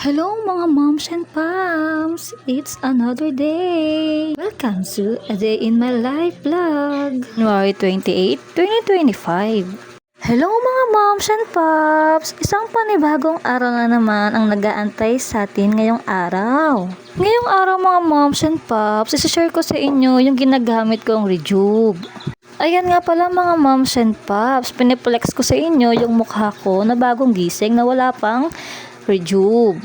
Hello mga moms and pops! It's another day! Welcome to A Day in My Life vlog! January 28, 2025. Hello mga moms and pops! Isang panibagong araw na naman ang nag-aantay sa atin ngayong araw. Ngayong araw mga moms and pops, isashare ko sa inyo yung ginagamit kong Rejuve. Ayan nga pala mga moms and pops, piniplex ko sa inyo yung mukha ko na bagong gising na wala pang Rejuve.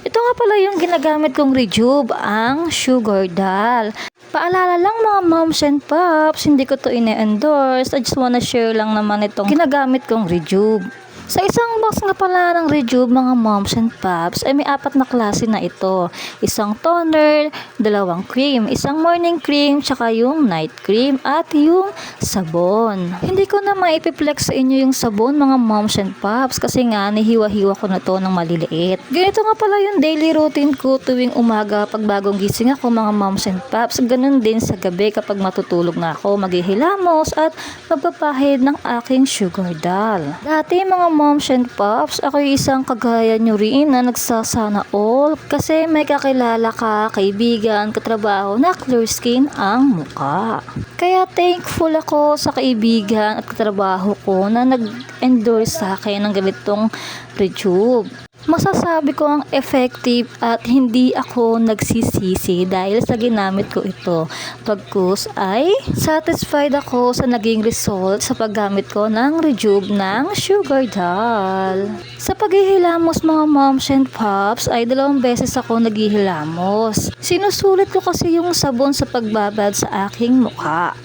Ito nga pala yung ginagamit kong Rejuve, ang Sugar Doll. Paalala lang mga moms and pops, hindi ko to ine-endorse. I just wanna share lang naman itong ginagamit kong Rejuve. Sa isang box nga pala ng Rejuve mga moms and pops ay may 4 na klase na ito. Isang toner, 2 cream, isang morning cream, tsaka yung night cream at yung sabon. Hindi ko na maipiplex sa inyo yung sabon mga moms and pops kasi nga nihiwa-hiwa ko na to ng maliliit. Ganito nga pala yung daily routine ko tuwing umaga pag bagong gising ako mga moms and pops. Ganun din sa gabi kapag matutulog na ako, maghihilamos at magpapahid ng aking Sugar Doll. Dati mga moms and pops, ako yung isang kagaya nyo rin na nagsasana all kasi may kakilala ka, kaibigan, katrabaho na clear skin ang mukha. Kaya thankful ako sa kaibigan at katrabaho ko na nag-endorse sa akin ng ganitong Rejuve. Masasabi ko ang effective at hindi ako nagsisisi dahil sa ginamit ko ito. Pagkus ay satisfied ako sa naging result sa paggamit ko ng Rejuve ng Sugar Doll. Sa paghihilamos mga moms and pops ay 2 beses ako naghihilamos. Sinusulit ko kasi yung sabon sa pagbabad sa aking mukha.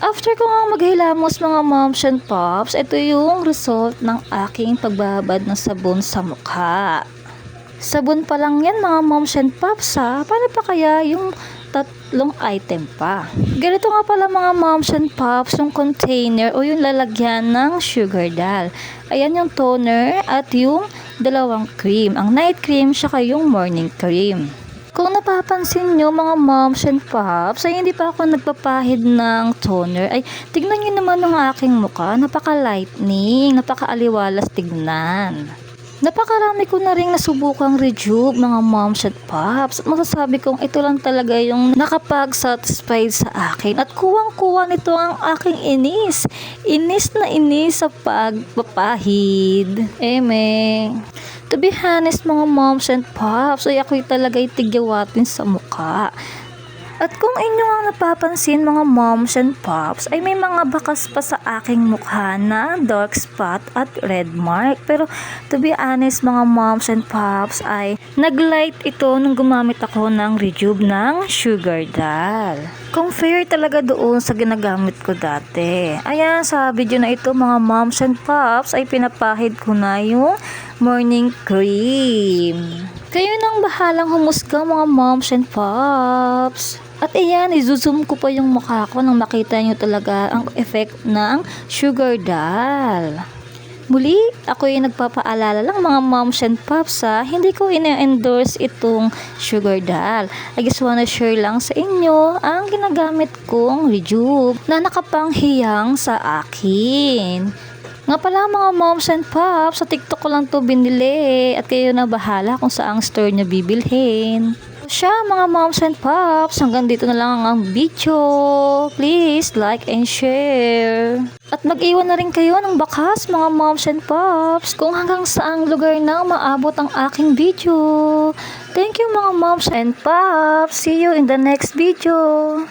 After ko nga maghilamos mga moms and pops, ito yung result ng aking pagbabad ng sabon sa mukha. Sabon pa lang yan mga moms and pops ha. Paano pa kaya yung 3 item pa? Ganito nga pala mga moms and pops yung container o yung lalagyan ng Sugar Doll. Ayan yung toner at yung 2 cream. Ang night cream saka yung morning cream. Kung napapansin nyo mga moms and pops ay hindi pa ako nagpapahid ng toner ay tignan nyo naman ng aking mukha, napaka-lightning, napaka-aliwalas tignan. Napakarami ko na rin nasubukang Rejuve mga moms and pops at masasabi kong ito lang talaga yung nakapag-satisfied sa akin at kuwang-kuwa nito ang aking inis. Inis na inis sa pagpapahid. To be honest mga moms and pops ay ako'y talaga'y tigyawatin sa mukha. At kung inyo ang napapansin mga moms and pops ay may mga bakas pa sa aking mukha na dark spot at red mark. Pero to be honest mga moms and pops ay naglight ito nung gumamit ako ng Rejuve ng Sugar Doll. Compare talaga doon sa ginagamit ko dati. Ayan sa video na ito mga moms and pops ay pinapahid ko na yung morning cream. Kayo nang bahalang humusga mga moms and pops. At ayan, i-zoom ko pa yung mukha ko nang makita nyo talaga ang effect ng Sugar Doll. Muli, ako yung nagpapaalala lang mga moms and pops ha, hindi ko ina-endorse itong Sugar Doll. I just wanna share lang sa inyo ang ginagamit kong Rejuve na nakapanghiyang sa akin. Nga pala mga moms and pops, sa TikTok ko lang to binili at kayo na bahala kung saang store nyo bibilhin. Siya mga moms and pops, hanggang dito na lang ang video. Please like and share. At mag-iwan na rin kayo ng bakas mga moms and pops kung hanggang saang lugar na maabot ang aking video. Thank you mga moms and pops. See you in the next video.